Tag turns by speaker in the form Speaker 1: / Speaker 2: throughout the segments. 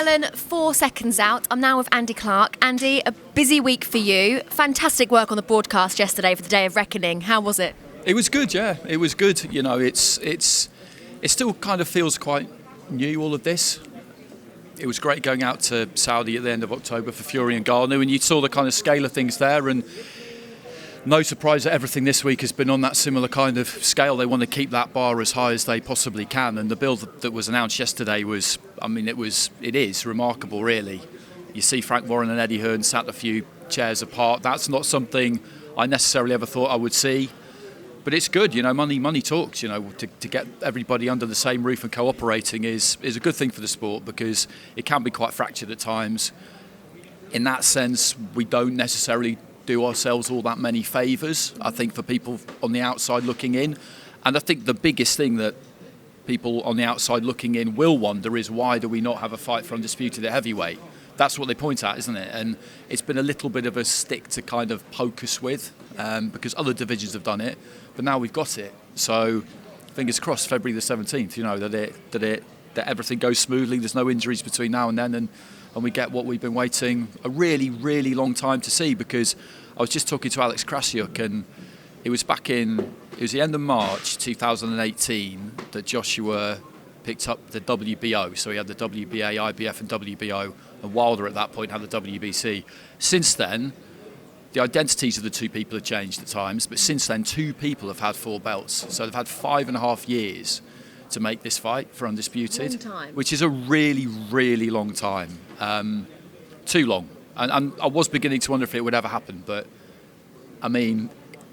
Speaker 1: Ellen for Seconds Out. I'm now with Andy Clarke. Andy, a busy week for you. Fantastic work on the broadcast yesterday for the Day of Reckoning. How was it?
Speaker 2: It was good, yeah. It was good. You know, it still kind of feels quite new, all of this. It was great going out to Saudi at the end of October for Fury and Ngannou, and you saw the kind of scale of things there, and no surprise that everything this week has been on that similar kind of scale. They want to keep that bar as high as they possibly can, and the build that was announced yesterday was, it is remarkable, really. You see Frank Warren and Eddie Hearn sat a few chairs apart. That's not something I necessarily ever thought I would see. But it's good, you know, money talks, you know, to get everybody under the same roof and cooperating is a good thing for the sport, because it can be quite fractured at times. In that sense, we don't necessarily do ourselves all that many favours, I think, for people on the outside looking in. And I think the biggest thing that people on the outside looking in will wonder is, why do we not have a fight for undisputed at heavyweight? That's what they point at, isn't it? And it's been a little bit of a stick to kind of poke us with, because other divisions have done it, but now we've got it. So fingers crossed, February the 17th, you know, that everything goes smoothly. There's no injuries between now and then, and we get what we've been waiting a really, really long time to see. Because I was just talking to Oleksandr Usyk, and it was the end of March 2018 that Joshua picked up the WBO. So he had the WBA, IBF and WBO, and Wilder at that point had the WBC. Since then, the identities of the two people have changed at times, but since then, two people have had 4 belts. So they've had 5.5 years to make this fight for undisputed, which is a really, really long time. Too long. And I was beginning to wonder if it would ever happen, but I mean,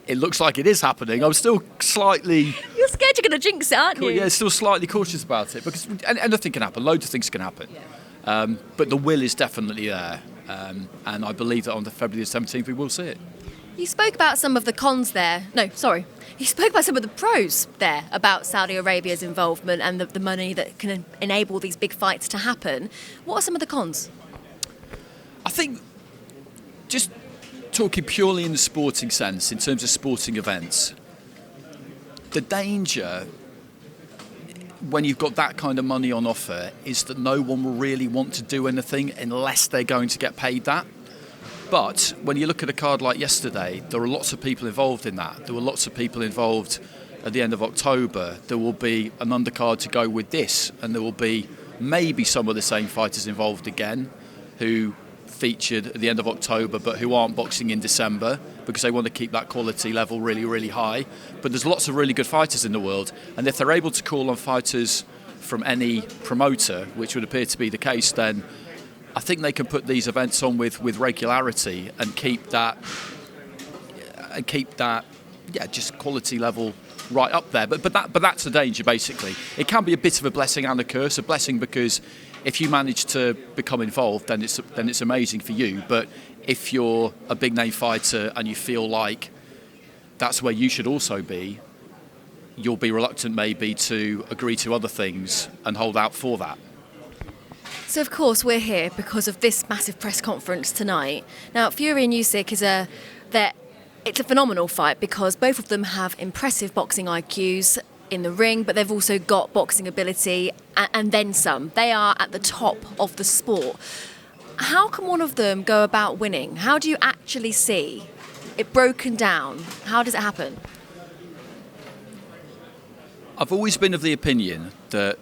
Speaker 2: it looks like it is happening. I'm still slightly...
Speaker 1: You're scared you're going to jinx it, aren't you?
Speaker 2: Yeah, still slightly cautious about it, because anything can happen. Loads of things can happen. Yeah. But the will is definitely there. And I believe that on the February the 17th we will see it.
Speaker 1: You spoke about some of the cons there. No, sorry. You spoke about some of the pros there about Saudi Arabia's involvement and the money that can enable these big fights to happen. What are some of the cons?
Speaker 2: I think, just talking purely in the sporting sense, in terms of sporting events, the danger when you've got that kind of money on offer is that no one will really want to do anything unless they're going to get paid that. But when you look at a card like yesterday, there are lots of people involved in that. There were lots of people involved at the end of October. There will be an undercard to go with this, and there will be maybe some of the same fighters involved again who featured at the end of October but who aren't boxing in December, because they want to keep that quality level really, really high. But there's lots of really good fighters in the world, and if they're able to call on fighters from any promoter, which would appear to be the case, then I think they can put these events on with regularity and keep that just quality level right up there. But that's the danger, basically. It can be a bit of a blessing and a curse. A blessing because if you manage to become involved, then it's amazing for you. But if you're a big name fighter and you feel like that's where you should also be, you'll be reluctant maybe to agree to other things and hold out for that.
Speaker 1: So of course we're here because of this massive press conference tonight. Now Fury and Usyk it's a phenomenal fight because both of them have impressive boxing IQs in the ring, but they've also got boxing ability and then some. They are at the top of the sport. How can one of them go about winning? How do you actually see it broken down? How does it happen?
Speaker 2: I've always been of the opinion that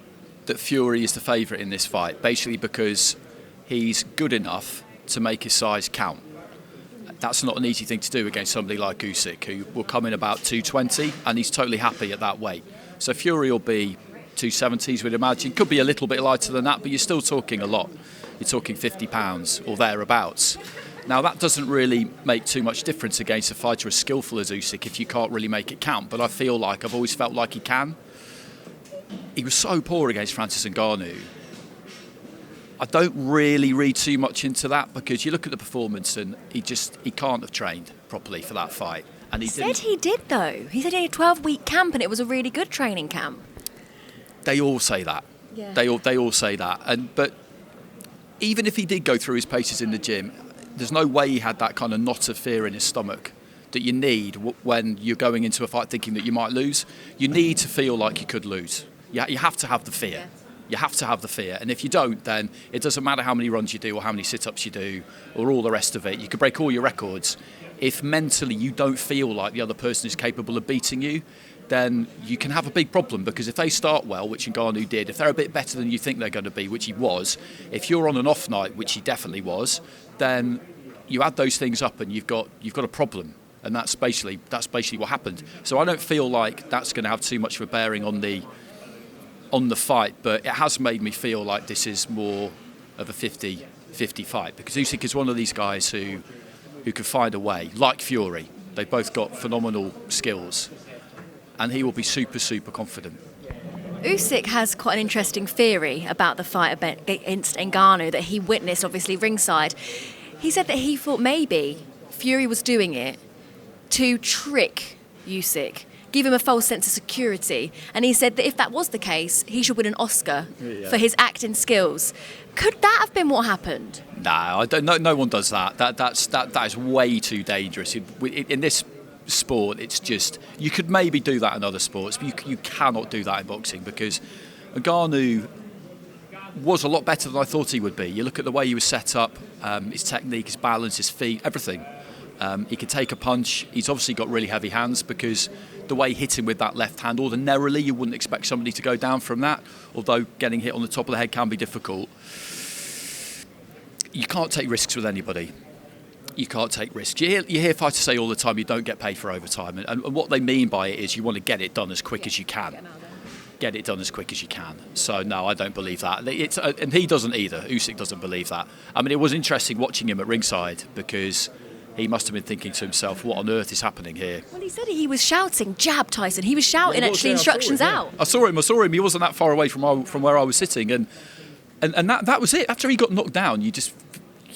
Speaker 2: Fury is the favourite in this fight, basically because he's good enough to make his size count. That's not an easy thing to do against somebody like Usyk, who will come in about 220, and he's totally happy at that weight. So Fury will be 270s, we'd imagine. Could be a little bit lighter than that, but you're still talking a lot. You're talking 50 pounds or thereabouts. Now, that doesn't really make too much difference against a fighter as skillful as Usyk if you can't really make it count, but I've always felt like he can. He was so poor against Francis Ngannou. I don't really read too much into that, because you look at the performance and he can't have trained properly for that fight. And he
Speaker 1: said he did, though. He said he had a 12-week camp and it was a really good training camp.
Speaker 2: They all say that. Yeah. They all say that. But even if he did go through his paces in the gym, there's no way he had that kind of knot of fear in his stomach that you need when you're going into a fight thinking that you might lose. You need to feel like you could lose. You have to have the fear. You have to have the fear. And if you don't, then it doesn't matter how many runs you do or how many sit-ups you do or all the rest of it. You could break all your records. If mentally you don't feel like the other person is capable of beating you, then you can have a big problem, because if they start well, which Ngannou did, if they're a bit better than you think they're going to be, which he was, if you're on an off night, which he definitely was, then you add those things up and you've got a problem. And that's basically what happened. So I don't feel like that's going to have too much of a bearing on the fight, but it has made me feel like this is more of a 50-50 fight, because Usyk is one of these guys who can find a way, like Fury. They've both got phenomenal skills, and he will be super, super confident.
Speaker 1: Usyk has quite an interesting theory about the fight against Ngannou that he witnessed, obviously, ringside. He said that he thought maybe Fury was doing it to trick Usyk, give him a false sense of security. And he said that if that was the case, he should win an Oscar for his acting skills. Could that have been what happened?
Speaker 2: No, I don't. No one does that. That is way too dangerous. In this sport, it's just, you could maybe do that in other sports, but you cannot do that in boxing, because Ngannou was a lot better than I thought he would be. You look at the way he was set up, his technique, his balance, his feet, everything. He can take a punch. He's obviously got really heavy hands, because the way he hit him with that left hand, ordinarily you wouldn't expect somebody to go down from that, although getting hit on the top of the head can be difficult. You can't take risks with anybody. You can't take risks. You hear fighters say all the time you don't get paid for overtime, and what they mean by it is you want to get it done as quick as you can. Get it done as quick as you can. So no, I don't believe that. And he doesn't either. Usyk doesn't believe that. I mean, it was interesting watching him at ringside, because he must have been thinking to himself, what on earth is happening here?
Speaker 1: Well, he said he was shouting, jab, Tyson. He was shouting instructions out.
Speaker 2: I saw him. He wasn't that far away from where I was sitting. And that was it. After he got knocked down, you just,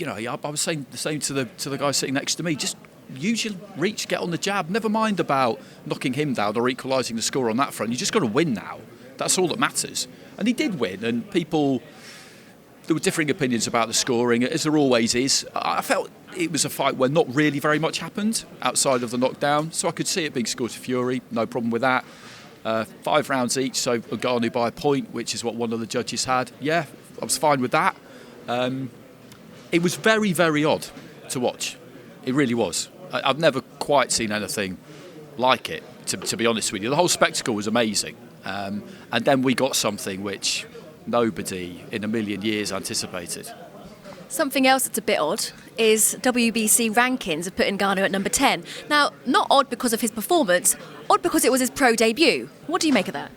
Speaker 2: I was saying the same to the guy sitting next to me. Just use your reach, get on the jab. Never mind about knocking him down or equalising the score on that front. You just got to win now. That's all that matters. And he did win. And there were differing opinions about the scoring, as there always is. I felt it was a fight where not really very much happened outside of the knockdown, so I could see it being scored to Fury, no problem with that. 5 rounds each, so Ngannou by a point, which is what one of the judges had. Yeah, I was fine with that. It was very, very odd to watch. It really was. I've never quite seen anything like it, to be honest with you. The whole spectacle was amazing. And then we got something which nobody in a million years anticipated.
Speaker 1: Something else that's a bit odd is WBC rankings have put Ngannou at number 10. Now, not odd because of his performance, odd because it was his pro debut. What do you make of that?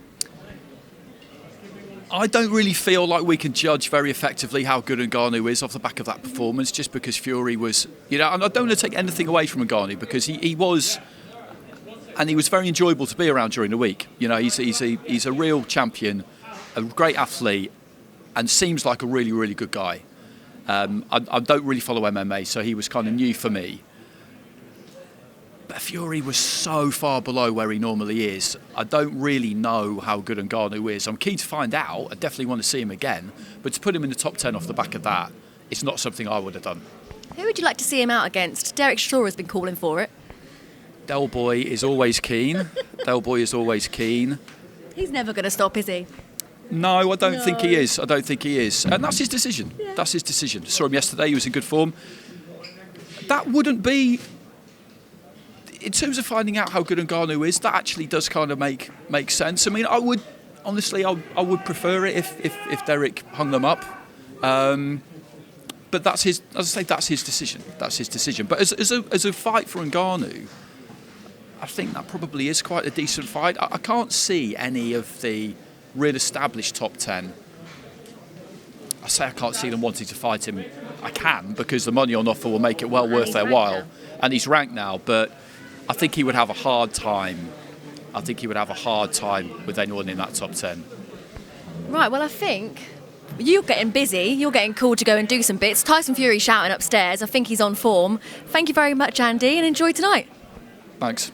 Speaker 2: I don't really feel like we can judge very effectively how good Ngannou is off the back of that performance, just because Fury was, and I don't want to take anything away from Ngannou, because he was, and he was very enjoyable to be around during the week. He's a real champion, a great athlete, and seems like a really, really good guy. I don't really follow MMA, so he was kind of new for me. But Fury was so far below where he normally is. I don't really know how good Ngannou is. I'm keen to find out. I definitely want to see him again. But to put him in the top 10 off the back of that, it's not something I would have done.
Speaker 1: Who would you like to see him out against? Derek Shaw has been calling for it.
Speaker 2: Del Boy is always keen. Del Boy is always keen.
Speaker 1: He's never going to stop, is he?
Speaker 2: No, I don't think he is. And that's his decision. Yeah. That's his decision. Saw him yesterday. He was in good form. That wouldn't be... In terms of finding out how good Ngannou is, that actually does kind of make sense. I mean, I would prefer it if Derek hung them up. But that's his decision. That's his decision. But as a fight for Ngannou, I think that probably is quite a decent fight. I can't see any of the real established top 10. I say I can't see them wanting to fight him. I can, because the money on offer will make it well worth their while. And he's ranked now, but I think he would have a hard time. With anyone in that top 10.
Speaker 1: Right, well, I think you're getting busy. You're getting called to go and do some bits. Tyson Fury shouting upstairs. I think he's on form. Thank you very much, Andy, and enjoy tonight.
Speaker 2: Thanks.